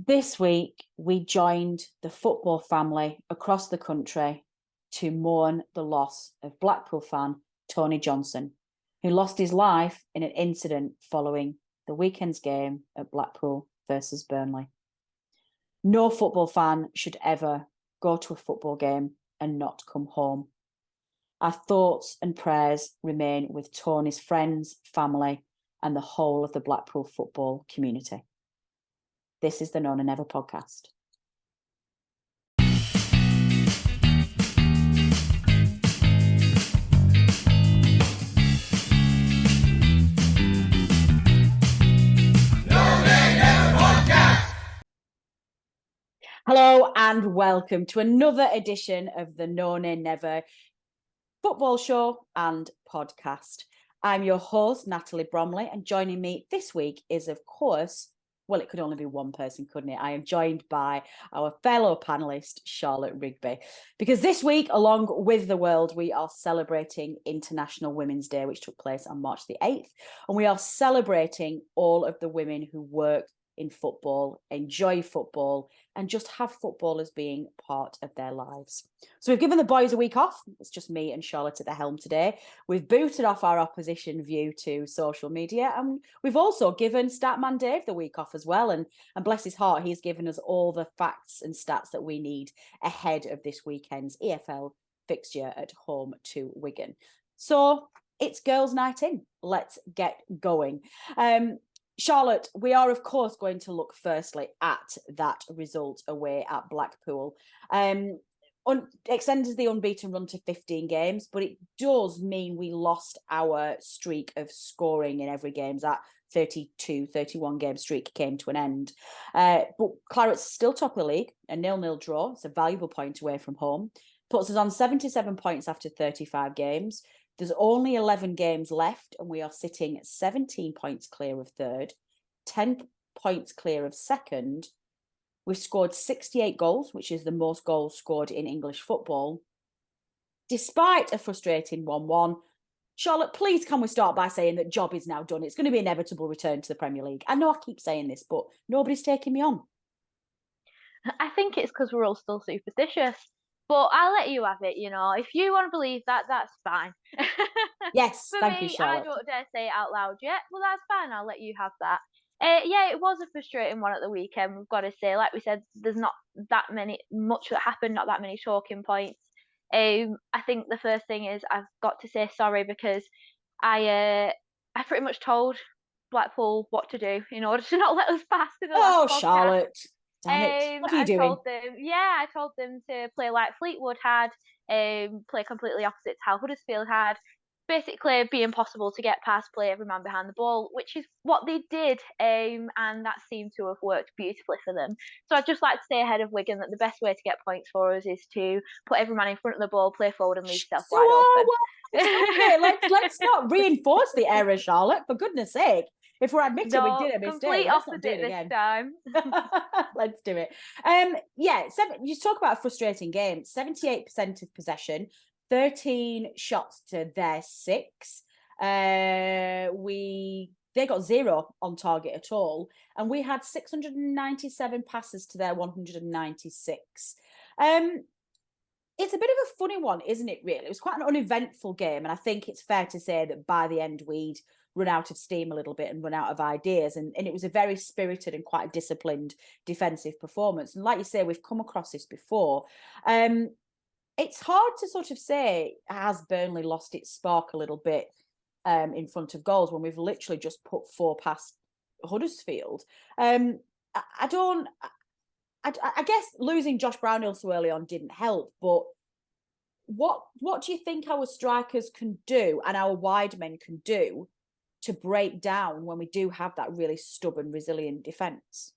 This week, we joined the football family across the country to mourn the loss of Blackpool fan Tony Johnson, who lost his life in an incident following the weekend's game at Blackpool versus Burnley. No football fan should ever go to a football game and not come home. Our thoughts and prayers remain with Tony's friends, family, and the whole of the Blackpool football community. This is the Nona Never podcast. Hello and welcome to another edition of the No Nay Never football show and podcast. I'm your host, Natalie Bromley, and joining me this week is, of course, well, it could only be one person, couldn't it? I am joined by our fellow panellist, Charlotte Rigby, because this week, along with the world, we are celebrating International Women's Day, which took place on March the 8th, and we are celebrating all of the women who work in football, enjoy football, and just have football as being part of their lives. So we've given the boys a week off. It's just me and Charlotte at the helm today. We've booted off our opposition view to social media, and we've also given Statman Dave the week off as well. And bless his heart, he's given us all the facts and stats that we need ahead of this weekend's EFL fixture at home to Wigan. So it's girls' night in. Let's get going. Charlotte, we are, of course, going to look firstly at that result away at Blackpool. Extends the unbeaten run to 15 games, but it does mean we lost our streak of scoring in every game. That 31 game streak came to an end. But Clarets still top of the league, a 0-0 draw. It's a valuable point away from home. Puts us on 77 points after 35 games. There's only 11 games left, and we are sitting 17 points clear of third, 10 points clear of second. We've scored 68 goals, which is the most goals scored in English football. Despite a frustrating 1-1, Charlotte, please can we start by saying that job is now done? It's going to be inevitable return to the Premier League. I know I keep saying this, but nobody's taking me on. I think it's because we're all still superstitious. But I'll let you have it, If you want to believe that, that's fine. Yes, thank you, For me, Charlotte. I don't dare say it out loud yet. Well, that's fine. I'll let you have that. Yeah, it was a frustrating one at the weekend. We've got to say, like we said, there's not that much that happened, not that many talking points. I think the first thing is I've got to say sorry because I pretty much told Blackpool what to do in order to not let us pass in the last podcast. Charlotte. Damn it. What are you doing? I told them to play like Fleetwood had, play completely opposite to how Huddersfield had. Basically, be impossible to get past, play every man behind the ball, which is what they did, and that seemed to have worked beautifully for them. So I'd just like to say ahead of Wigan that the best way to get points for us is to put every man in front of the ball, play forward, and leave yourself wide open. Let's not reinforce the error, Charlotte, for goodness sake. If we're admitting we did a mistake, complete opposite this time. Let's do it. You talk about a frustrating game. 78% of possession, 13 shots to their 6. They got 0 on target at all, and we had 697 passes to their 196. It's a bit of a funny one, isn't it, really? It was quite an uneventful game, and I think it's fair to say that by the end we'd run out of steam a little bit and run out of ideas, and it was a very spirited and quite a disciplined defensive performance. And like you say, we've come across this before. It's hard to sort of say, has Burnley lost its spark a little bit in front of goals when we've literally just put 4 past Huddersfield? I guess losing Josh Brownhill so early on didn't help, but what do you think our strikers can do and our wide men can do to break down when we do have that really stubborn, resilient defence?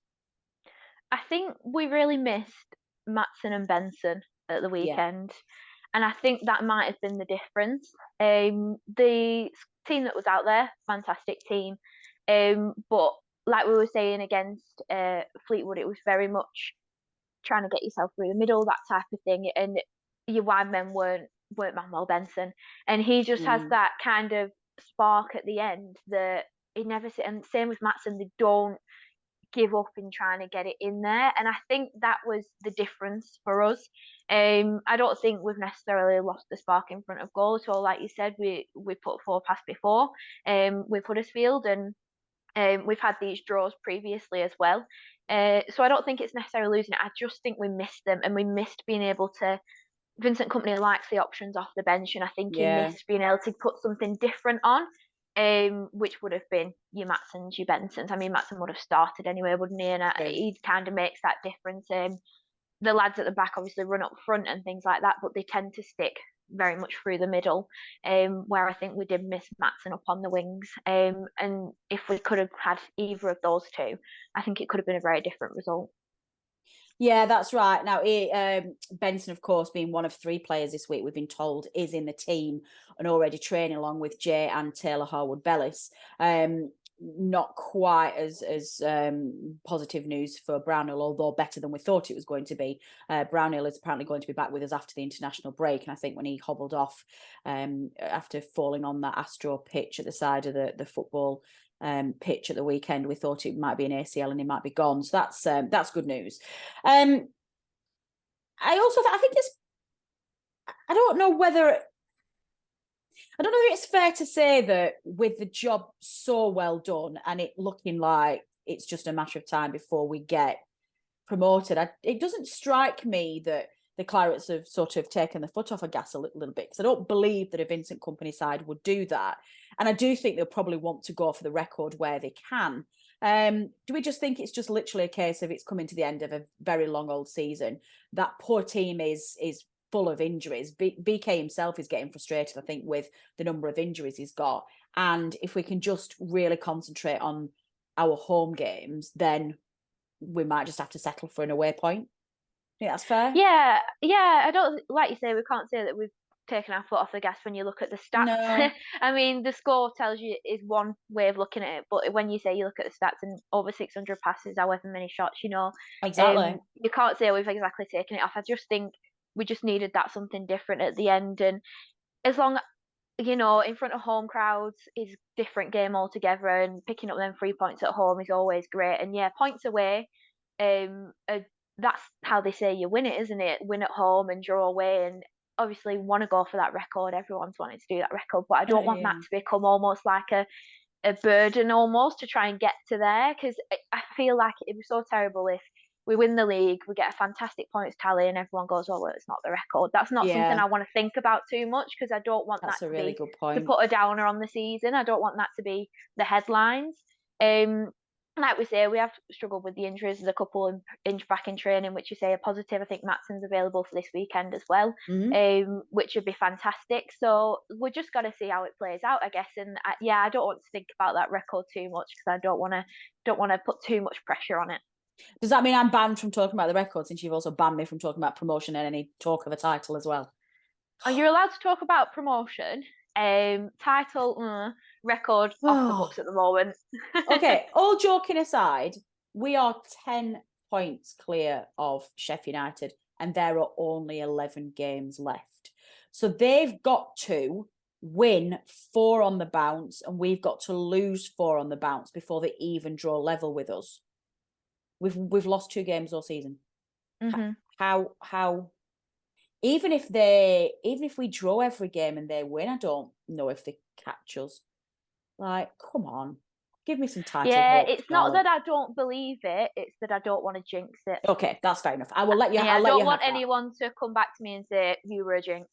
I think we really missed Maatsen and Benson at the weekend. Yeah. And I think that might have been the difference. The team that was out there, fantastic team. But like we were saying against Fleetwood, it was very much trying to get yourself through the middle, that type of thing. And your wide men weren't Manuel Benson. And he just has that kind of spark at the end that he never see. And same with Maatsen, they don't give up in trying to get it in there. And I think that was the difference for us. I don't think we've necessarily lost the spark in front of goal at all. Like you said, we put 4 past before with Huddersfield, and we've had these draws previously as well. So I don't think it's necessarily losing it. I just think we missed them, and we missed being able to. Vincent Kompany likes the options off the bench, and I think he missed being able to put something different on, which would have been your Matsons, your Bensons. I mean, Matson would have started anyway, wouldn't he? And he kind of makes that difference. The lads at the back obviously run up front and things like that, but they tend to stick very much through the middle, where I think we did miss Matson up on the wings. And if we could have had either of those two, I think it could have been a very different result. Yeah, that's right. Now, Benson, of course, being one of 3 players this week, we've been told is in the team and already training along with Jay and Taylor Harwood-Bellis. Not quite as positive news for Brownhill, although better than we thought it was going to be. Brownhill is apparently going to be back with us after the international break, and I think when he hobbled off after falling on that Astro pitch at the side of the football pitch at the weekend, we thought it might be an ACL and he might be gone. So that's good news. I think this. I don't know whether it's fair to say that with the job so well done and it looking like it's just a matter of time before we get promoted, it doesn't strike me that the Clarets have sort of taken the foot off the gas a little bit, because I don't believe that a Vincent Kompany side would do that. And I do think they'll probably want to go for the record where they can. Do we just think it's just literally a case of it's coming to the end of a very long old season? That poor team is full of injuries. BK himself is getting frustrated, I think, with the number of injuries he's got. And if we can just really concentrate on our home games, then we might just have to settle for an away point. I think that's fair. Yeah. I don't, like you say, we can't say that we've taken our foot off the gas when you look at the stats. No. I mean, the score tells you is one way of looking at it, but when you say you look at the stats and over 600 passes, however many shots, Exactly. You can't say we've exactly taken it off. I just think we just needed that something different at the end, and as long in front of home crowds is different game altogether, and picking up them 3 points at home is always great. And yeah, points away, that's how they say you win it, isn't it? Win at home and draw away, and obviously want to go for that record. Everyone's wanting to do that record, but I don't want that to become almost like a burden almost to try and get to there, because I feel like it'd be so terrible if we win the league, we get a fantastic points tally, and everyone goes, "Oh, well, it's not the record." That's not something I want to think about too much, because I don't want that to be good point. to put a downer on the season. I don't want that to be the headlines. Like we say, we have struggled with the injuries. There's a couple inch back in training, which you say are positive. I think Matson's available for this weekend as well, which would be fantastic. So we just got to see how it plays out, I guess. And I don't want to think about that record too much, because I don't want to put too much pressure on it. Does that mean I'm banned from talking about the record, since you've also banned me from talking about promotion and any talk of a title as well? Are you allowed to talk about promotion? Title, record off the books at the moment. Okay, all joking aside, we are 10 points clear of Sheffield United, and there are only 11 games left. So they've got to win 4 on the bounce, and we've got to lose 4 on the bounce before they even draw level with us. We've lost 2 games all season. How even if we draw every game and they win, I don't know if they catch us. Like, come on, give me some title. Yeah, it's not that I don't believe it; it's that I don't want to jinx it. Okay, that's fair enough. I will let you. I don't want anyone to come back to me and say you were a jinx.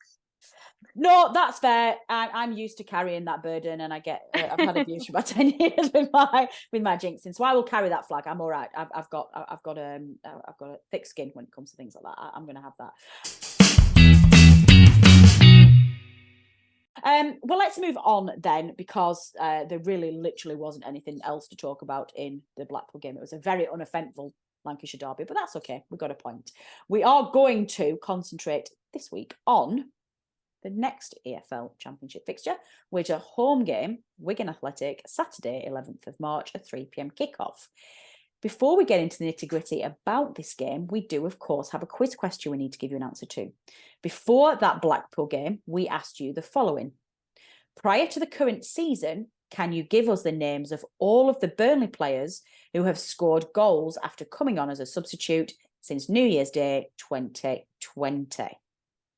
No, that's fair. I'm used to carrying that burden, and I've had abuse for about 10 years with my jinxing, so I will carry that flag. I'm all right. I've got a thick skin when it comes to things like that. I'm going to have that. Well, let's move on then, because there really literally wasn't anything else to talk about in the Blackpool game. It was a very uneventful Lancashire derby, but that's okay. We got a point. We are going to concentrate this week on the next EFL Championship fixture, which is a home game, Wigan Athletic, Saturday, 11th of March, a 3 p.m. kickoff. Before we get into the nitty-gritty about this game, we do, of course, have a quiz question we need to give you an answer to. Before that Blackpool game, we asked you the following. Prior to the current season, can you give us the names of all of the Burnley players who have scored goals after coming on as a substitute since New Year's Day 2020?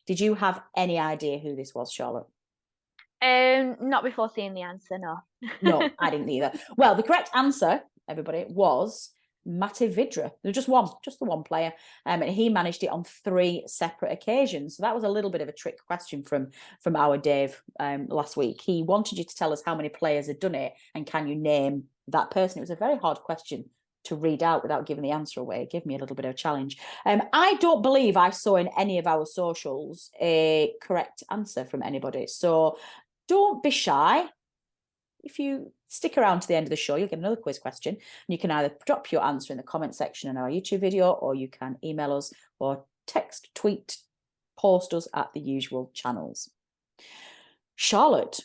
Did you have any idea who this was, Charlotte? Not before seeing the answer, no. No, I didn't either. Well, the correct answer, everybody, was Matej Vydra. There was just the one player, and he managed it on 3 separate occasions. So that was a little bit of a trick question from our Dave last week. He wanted you to tell us how many players had done it, and can you name that person? It was a very hard question to read out without giving the answer away. It gave me a little bit of a challenge. I don't believe I saw in any of our socials a correct answer from anybody. So don't be shy. If you stick around to the end of the show, you'll get another quiz question. And you can either drop your answer in the comment section in our YouTube video, or you can email us or text, tweet, post us at the usual channels. Charlotte,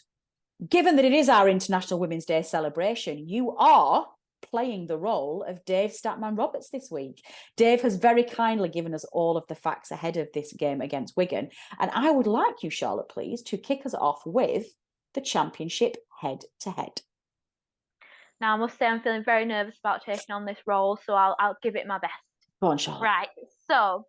given that it is our International Women's Day celebration, you are playing the role of Dave Statman Roberts this week. Dave has very kindly given us all of the facts ahead of this game against Wigan. And I would like you, Charlotte, please, to kick us off with the Championship head-to-head. Now, I must say I'm feeling very nervous about taking on this role, so I'll give it my best. Go on, Charlotte. Right, so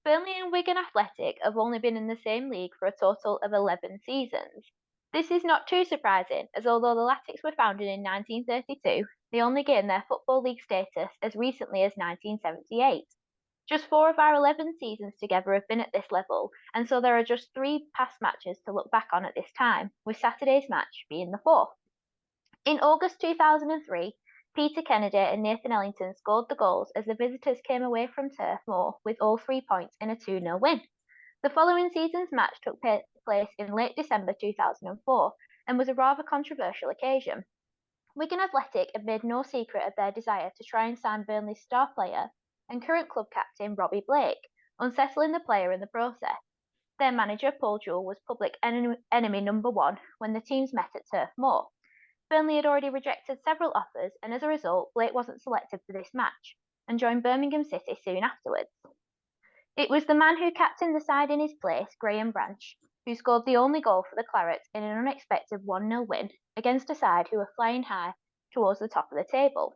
Burnley and Wigan Athletic have only been in the same league for a total of 11 seasons. This is not too surprising, as although the Lattics were founded in 1932, they only gained their Football League status as recently as 1978. Just 4 of our 11 seasons together have been at this level, and so there are just 3 past matches to look back on at this time, with Saturday's match being the 4th. In August 2003, Peter Kennedy and Nathan Ellington scored the goals as the visitors came away from Turf Moor with all 3 points in a 2-0 win. The following season's match took place in late December 2004 and was a rather controversial occasion. Wigan Athletic have made no secret of their desire to try and sign Burnley's star player and current club captain Robbie Blake, unsettling the player in the process. Their manager Paul Jewell was public enemy number 1 when the teams met at Turf Moor. Burnley had already rejected several offers, and as a result, Blake wasn't selected for this match and joined Birmingham City soon afterwards. It was the man who captained the side in his place, Graham Branch, who scored the only goal for the Clarets in an unexpected 1-0 win against a side who were flying high towards the top of the table.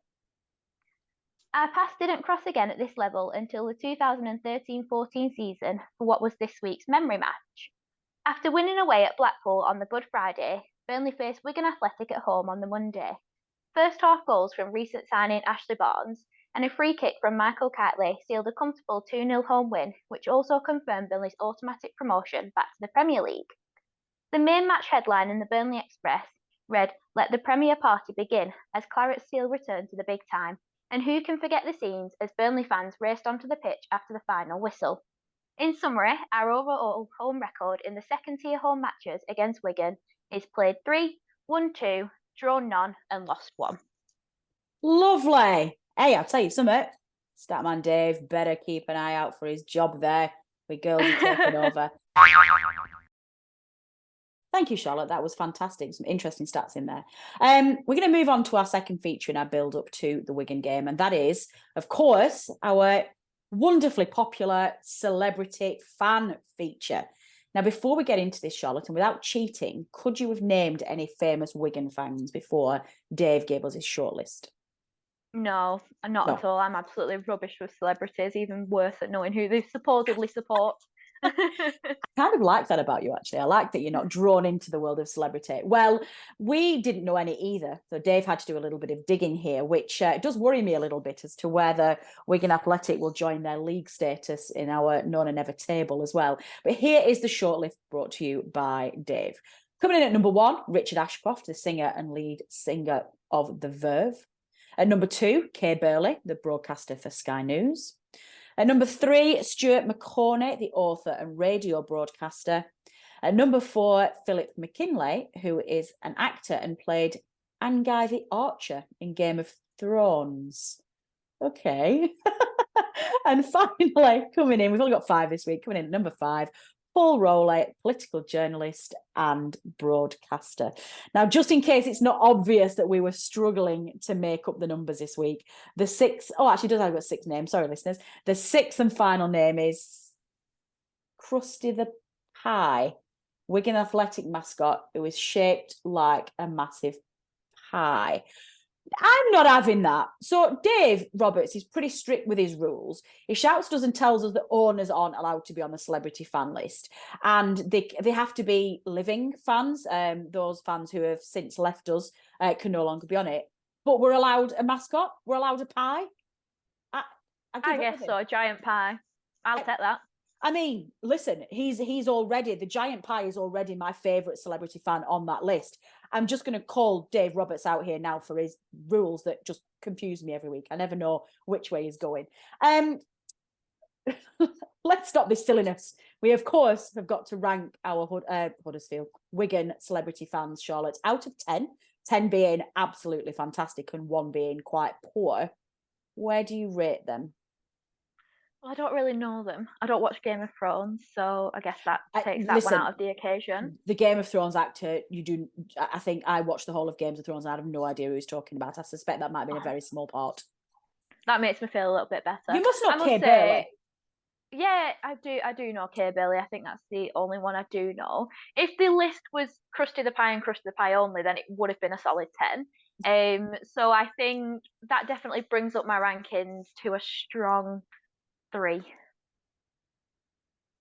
Our paths didn't cross again at this level until the 2013-14 season for what was this week's memory match. After winning away at Blackpool on the Good Friday, Burnley faced Wigan Athletic at home on the Monday. First half goals from recent signing Ashley Barnes and a free kick from Michael Kitely sealed a comfortable 2-0 home win, which also confirmed Burnley's automatic promotion back to the Premier League. The main match headline in the Burnley Express read, "Let the Premier Party begin," as Clarets Steel returned to the big time, and who can forget the scenes as Burnley fans raced onto the pitch after the final whistle. In summary, our overall home record in the second-tier home matches against Wigan is played 3, won 2, drawn none, and lost 1. Lovely. Hey, I'll tell you something. Statman Dave better keep an eye out for his job there. We girls are taking over. Thank you, Charlotte. That was fantastic. Some interesting stats in there. We're going to move on to our second feature in our build-up to the Wigan game, and that is, of course, our wonderfully popular celebrity fan feature. Now, before we get into this, Charlotte, and without cheating, could you have named any famous Wigan fans before Dave gave us his shortlist? No, not at all. I'm absolutely rubbish with celebrities, even worse at knowing who they supposedly support. I kind of like that about you, actually. I like that you're not drawn into the world of celebrity. Well, we didn't know any either. So Dave had to do a little bit of digging here, which does worry me a little bit as to whether Wigan Athletic will join their league status in our Nona Never table as well. But here is the shortlist brought to you by Dave. Coming in at number 1, Richard Ashcroft, the singer and lead singer of The Verve. At number 2, Kay Burley, the broadcaster for Sky News. At number 3, Stuart McCorney, the author and radio broadcaster. At number 4, Philip McKinley, who is an actor and played Anguy the Archer in Game of Thrones. Okay. And finally, coming in, we've only got 5 this week, coming in at number 5, Paul Rowley, political journalist and broadcaster. Now, just in case it's not obvious that we were struggling to make up the numbers this week, the 6th, actually, I've got 6 names, sorry, listeners. The 6th and final name is Krusty the Pie, Wigan Athletic mascot, who is shaped like a massive pie. I'm not having that. So Dave Roberts is pretty strict with his rules. He shouts to us and tells us that owners aren't allowed to be on the celebrity fan list, and they have to be living fans. Those fans who have since left us can no longer be on it. But we're allowed a mascot. We're allowed a pie. I guess so. A giant pie. I'll take that. I mean, listen, he's already, the giant pie is already my favourite celebrity fan on that list. I'm just going to call Dave Roberts out here now for his rules that just confuse me every week. I never know which way he's going. Let's stop this silliness. We, of course, have got to rank our Huddersfield, Wigan celebrity fans, Charlotte, out of 10, 10 being absolutely fantastic and 1 being quite poor. Where do you rate them? Well, I don't really know them. I don't watch Game of Thrones, so I guess that takes that one out of the occasion. The Game of Thrones actor, I think I watched the whole of Games of Thrones and I have no idea who he's talking about. I suspect that might have been a very small part. That makes me feel a little bit better. You must know Kay Burley. Yeah, I do know Kay Burley. I think that's the only one I do know. If the list was Krusty the Pie and Krusty the Pie only, then it would have been a solid 10. So I think that definitely brings up my rankings to a strong 3.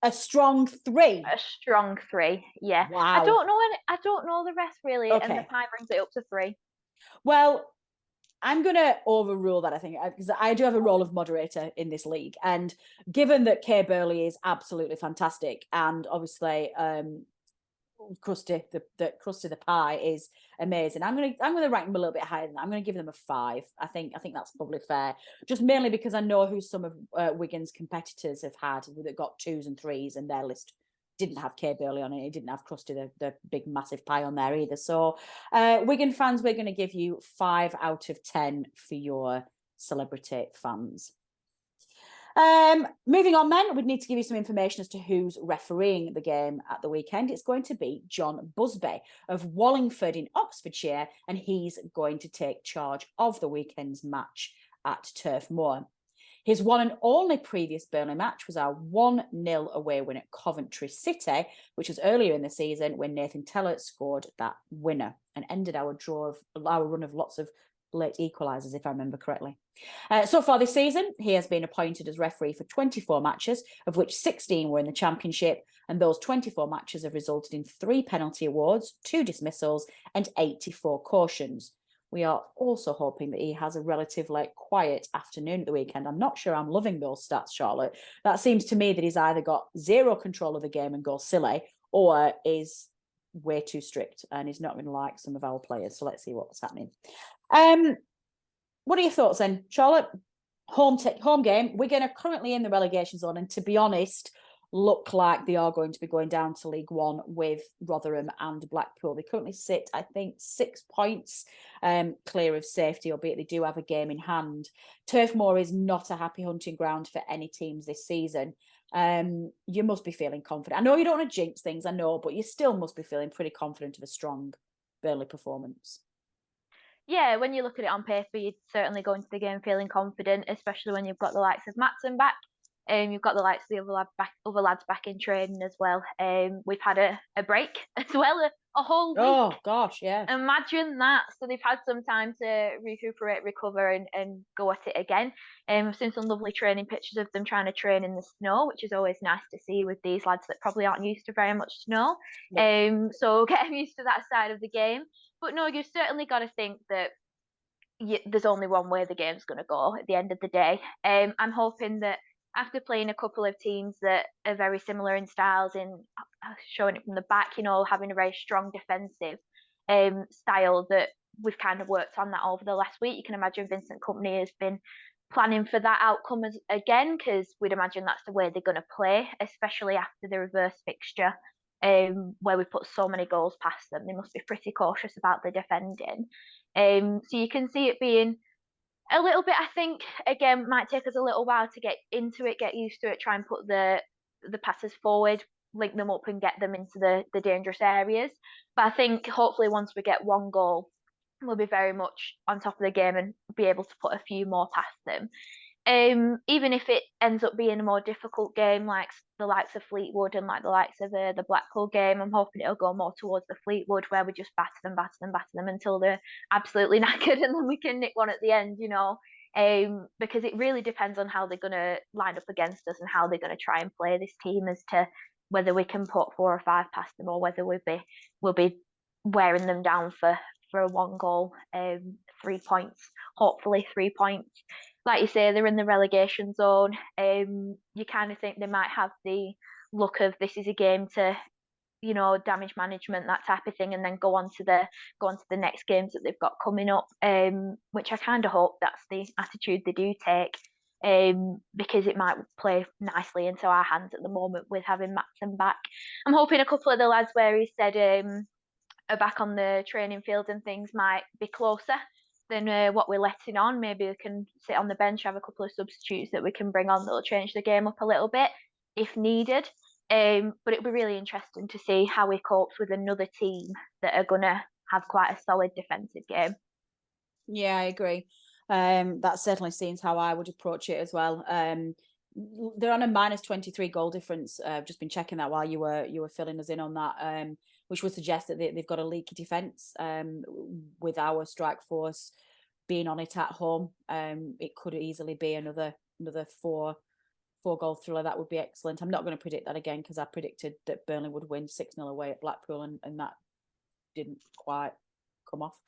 A strong 3. A strong 3. Yeah. Wow. I don't know the rest really, okay. And the pie brings it up to 3. Well, I'm going to overrule that, I think, because I do have a role of moderator in this league. And given that Kay Burley is absolutely fantastic, and obviously Krusty the Pie is amazing, I'm going to rank them a little bit higher than that. I'm going to give them a 5. I think that's probably fair, just mainly because I know who some of Wigan's competitors have had that got 2s and 3s, and their list didn't have Kay Burley on it. It didn't have Krusty the big massive pie on there either. So Wigan fans, we're going to give you 5 out of 10 for your celebrity fans. Moving on then, we'd need to give you some information as to who's refereeing the game at the weekend. It's going to be John Busby of Wallingford in Oxfordshire, and he's going to take charge of the weekend's match at Turf Moor. His one and only previous Burnley match was our 1-0 away win at Coventry City, which was earlier in the season when Nathan Teller scored that winner and ended our run of lots of late equalisers, if I remember correctly. So far this season, he has been appointed as referee for 24 matches, of which 16 were in the Championship, and those 24 matches have resulted in 3 penalty awards, 2 dismissals, and 84 cautions. We are also hoping that he has a relatively quiet afternoon at the weekend. I'm not sure I'm loving those stats, Charlotte. That seems to me that he's either got 0 control of the game and goes silly, or is way too strict and is not going to like some of our players. So let's see what's happening. What are your thoughts then, Charlotte? Home game. Wigan are currently in the relegation zone, and to be honest, look like they are going to be going down to League One with Rotherham and Blackpool. They currently sit, I think, 6 points clear of safety, albeit they do have a game in hand. Turf Moor is not a happy hunting ground for any teams this season. You must be feeling confident. I know you don't want to jinx things, I know, but you still must be feeling pretty confident of a strong Burnley performance. Yeah, when you look at it on paper, you'd certainly go into the game feeling confident, especially when you've got the likes of Maatsen back. You've got the likes of the other lads back in training as well. We've had a break as well, a whole week. Oh gosh, yeah. Imagine that. So they've had some time to recuperate, recover, and go at it again. I've seen some lovely training pictures of them trying to train in the snow, which is always nice to see with these lads that probably aren't used to very much snow. Yep. So get them used to that side of the game. But no, you've certainly got to think that there's only one way the game's going to go at the end of the day. I'm hoping that after playing a couple of teams that are very similar in styles, in showing it from the back, having a very strong defensive style, that we've kind of worked on that over the last week. You can imagine Vincent Kompany has been planning for that outcome again, because we'd imagine that's the way they're going to play, especially after the reverse fixture, where we put so many goals past them. They must be pretty cautious about the defending. So you can see it being a little bit, I think, again, might take us a little while to get into it, get used to it, try and put the passes forward, link them up and get them into the dangerous areas. But I think hopefully once we get one goal, we'll be very much on top of the game and be able to put a few more past them. Even if it ends up being a more difficult game, like the likes of Fleetwood and like the likes of the Blackpool game, I'm hoping it'll go more towards the Fleetwood, where we just batter them until they're absolutely knackered, and then we can nick one at the end, because it really depends on how they're going to line up against us and how they're going to try and play this team as to whether we can put 4 or 5 past them, or whether we'll be wearing them down for a 1 goal, 3 points, hopefully 3 points. Like you say, they're in the relegation zone. You kind of think they might have the look of this is a game to, damage management, that type of thing, and then go on to the next games that they've got coming up. Which I kind of hope that's the attitude they do take, because it might play nicely into our hands at the moment with having Matson back. I'm hoping a couple of the lads where he said are back on the training field and things might be closer than what we're letting on. Maybe we can sit on the bench, have a couple of substitutes that we can bring on that'll change the game up a little bit if needed. But it'll be really interesting to see how he copes with another team that are going to have quite a solid defensive game. Yeah, I agree. That certainly seems how I would approach it as well. They're on a minus 23 goal difference. I've just been checking that while you were filling us in on that, which would suggest that they've got a leaky defence. With our strike force being on it at home, it could easily be another 4 goal thriller. That would be excellent. I'm not going to predict that again, because I predicted that Burnley would win 6-0 away at Blackpool, and that didn't quite come off.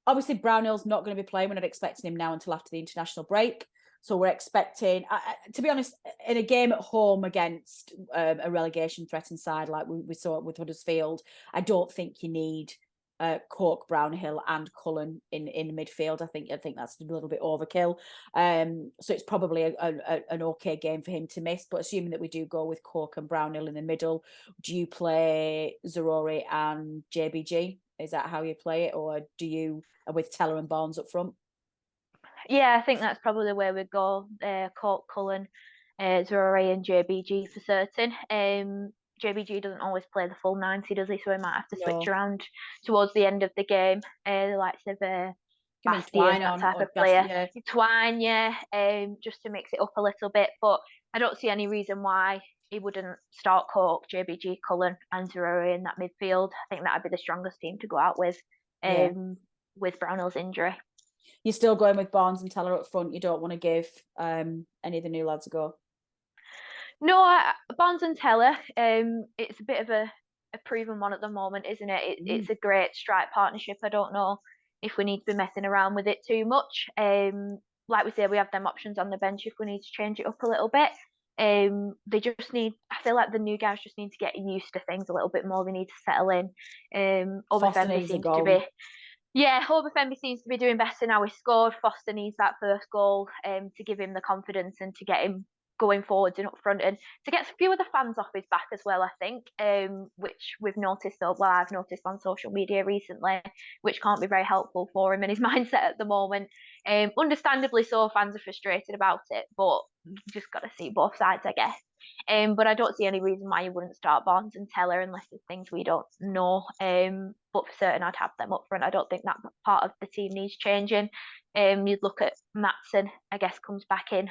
Obviously, Brownhill's not going to be playing. We're not expecting him now until after the international break. So we're expecting, to be honest, in a game at home against a relegation threatened side like we saw it with Huddersfield, I don't think you need Cork, Brownhill and Cullen in midfield. I think that's a little bit overkill. So it's probably an okay game for him to miss. But assuming that we do go with Cork and Brownhill in the middle, do you play Zaroury and JBG? Is that how you play it, or do you with Teller and Barnes up front? Yeah, I think that's probably the way we go. Cork, Cullen, Zaroury and JBG for certain. JBG doesn't always play the full 90, does he? So he might have to switch around towards the end of the game. The likes of Bastian, that type of player. Twine, yeah, just to mix it up a little bit. But I don't see any reason why he wouldn't start Cork, JBG, Cullen and Zaroury in that midfield. I think that would be the strongest team to go out with Brownhill's injury. You're still going with Barnes and Teller up front. You don't want to give any of the new lads a go? No, Barnes and Teller, it's a bit of a proven one at the moment, isn't it? It's a great strike partnership. I don't know if we need to be messing around with it too much. Like we say, we have them options on the bench if we need to change it up a little bit. They just need, I feel like the new guys just need to get used to things a little bit more. They need to settle in. Obafemi seems to be... Yeah, Obafemi seems to be doing better now. He scored. Foster needs that first goal to give him the confidence and to get him going forwards and up front, and to get a few of the fans off his back as well, I think, which we've noticed, I've noticed on social media recently, which can't be very helpful for him and his mindset at the moment. Understandably so, fans are frustrated about it, but you just got to see both sides, I guess. But I don't see any reason why you wouldn't start Barnes and Teller unless there's things we don't know. But for certain, I'd have them up front. I don't think that part of the team needs changing. You'd look at Matson, I guess, comes back in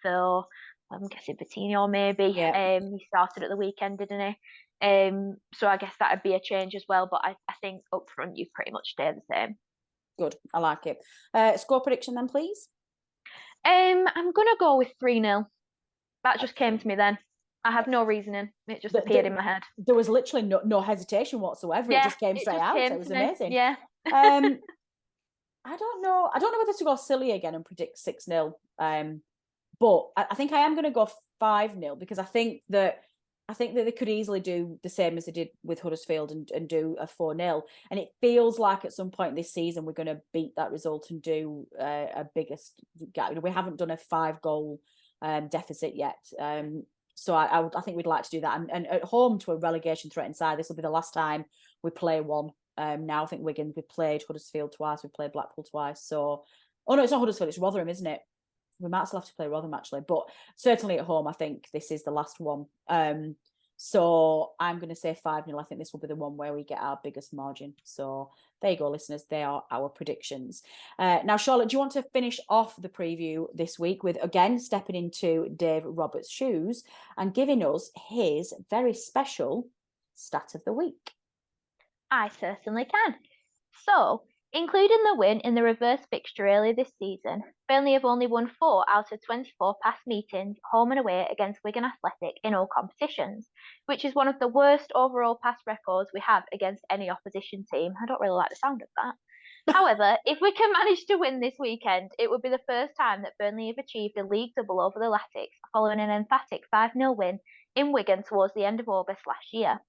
for, I'm guessing, Coutinho maybe. Yeah. He started at the weekend, didn't he? So I guess that would be a change as well. But I think up front, you pretty much stay the same. Good, I like it. Score prediction then, please. I'm going to go with 3-0. That just came to me then. I have no reasoning. It just appeared in my head. There was literally no hesitation whatsoever. It just came straight out. It was amazing. Yeah. I don't know whether to go silly again and predict 6-0. But I think I am going to go 5-0, because I think that they could easily do the same as they did with Huddersfield and do a 4-0. And it feels like at some point this season we're going to beat that result and do a biggest gap. We haven't done a 5-goal deficit yet. So I think we'd like to do that. And at home to a relegation threatened side, this will be the last time we play one. Now I think Wigan, we played Huddersfield twice, we played Blackpool twice. So, oh no, it's not Huddersfield, it's Rotherham, isn't it? We might still have to play Rotherham actually, but certainly at home, I think this is the last one. So I'm going to say 5-0. I think this will be the one where we get our biggest margin. So there you go, listeners. They are our predictions. Now, Charlotte, do you want to finish off the preview this week with, again, stepping into Dave Roberts' shoes and giving us his very special stat of the week? I certainly can. So, including the win in the reverse fixture earlier this season, Burnley have only won 4 out of 24 past meetings, home and away, against Wigan Athletic in all competitions, which is one of the worst overall past records we have against any opposition team. I don't really like the sound of that. However, if we can manage to win this weekend, it would be the first time that Burnley have achieved a league double over the Lattics, following an emphatic 5-0 win in Wigan towards the end of August last year.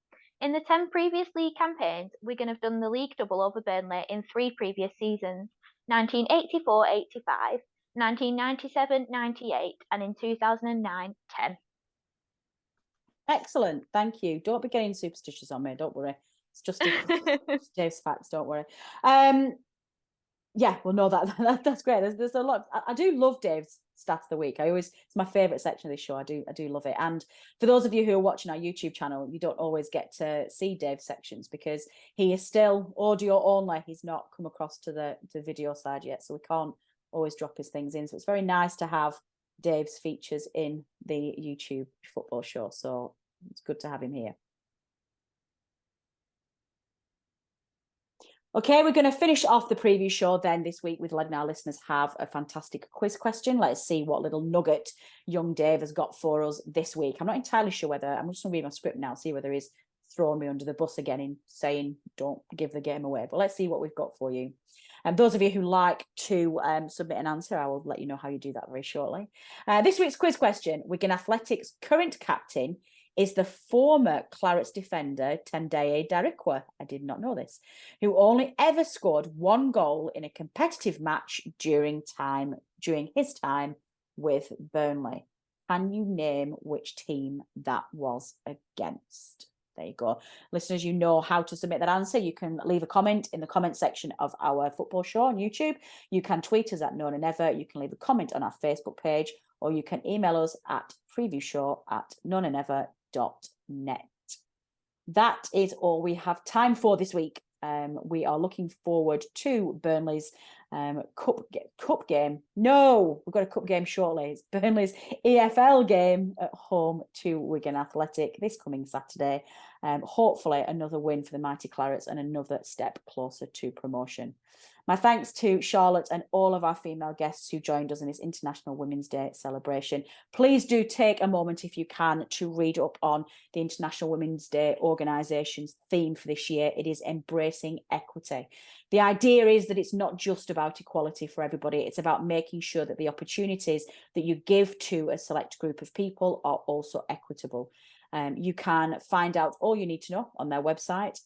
In the 10 previous league campaigns, Wigan have done the league double over Burnley in 3 previous seasons, 1984-85, 1997-98, and in 2009-10. Excellent. Thank you. Don't be getting superstitious on me. Don't worry. It's just Dave's facts. Don't worry. Yeah, well, no, that's great. There's a lot. I do love Dave's stats of the week. It's my favorite section of this show. I do love it. And for those of you who are watching our YouTube channel, you don't always get to see Dave's sections because he is still audio only. He's not come across to the video side yet, so we can't always drop his things in. So it's very nice to have Dave's features in the YouTube football show. So it's good to have him here. Okay, we're going to finish off the preview show then this week with letting our listeners have a fantastic quiz question. Let's see what little nugget young Dave has got for us this week. I'm not entirely sure whether, I'm just going to read my script now, see whether he's thrown me under the bus again in saying don't give the game away. But let's see what we've got for you. And those of you who like to submit an answer, I will let you know how you do that very shortly. This week's quiz question: Wigan Athletics' current captain is the former Clarets defender Tendaye Darikwa. I did not know this. Who only ever scored 1 goal in a competitive match during his time with Burnley. Can you name which team that was against? There you go. Listeners, you know how to submit that answer. You can leave a comment in the comment section of our football show on YouTube. You can tweet us at NonaNever. You can leave a comment on our Facebook page, or you can email us at previewshow@nonanever.net. That is all we have time for this week. We are looking forward to Burnley's cup game. No, we've got a cup game shortly. It's Burnley's EFL game at home to Wigan Athletic this coming Saturday. Hopefully another win for the mighty Clarets and another step closer to promotion. My thanks to Charlotte and all of our female guests who joined us in this International Women's Day celebration. Please do take a moment, if you can, to read up on the International Women's Day organisation's theme for this year. It is embracing equity. The idea is that it's not just about equality for everybody. It's about making sure that the opportunities that you give to a select group of people are also equitable. You can find out all you need to know on their website.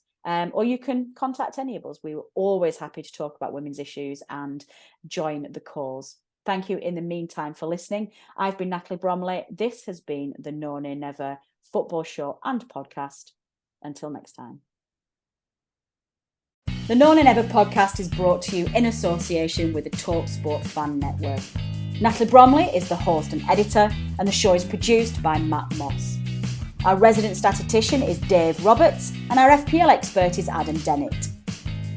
Or you can contact any of us. We were always happy to talk about women's issues and join the cause. Thank you in the meantime for listening. I've been Natalie Bromley. This has been the No Nay Never football show and podcast. Until next time. The No Nay Never podcast is brought to you in association with the TalkSport Fan Network. Natalie Bromley is the host and editor, and the show is produced by Matt Moss. Our resident statistician is Dave Roberts, and our FPL expert is Adam Dennett.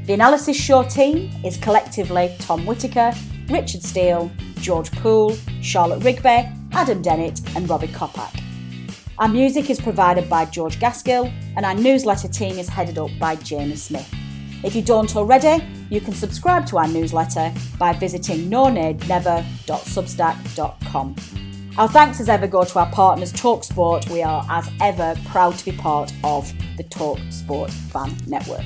The Analysis Show team is collectively Tom Whittaker, Richard Steele, George Poole, Charlotte Rigby, Adam Dennett and Robbie Kopak. Our music is provided by George Gaskill, and our newsletter team is headed up by Jamie Smith. If you don't already, you can subscribe to our newsletter by visiting nonanever.substack.com. Our thanks as ever go to our partners TalkSport. We are as ever proud to be part of the TalkSport Fan Network.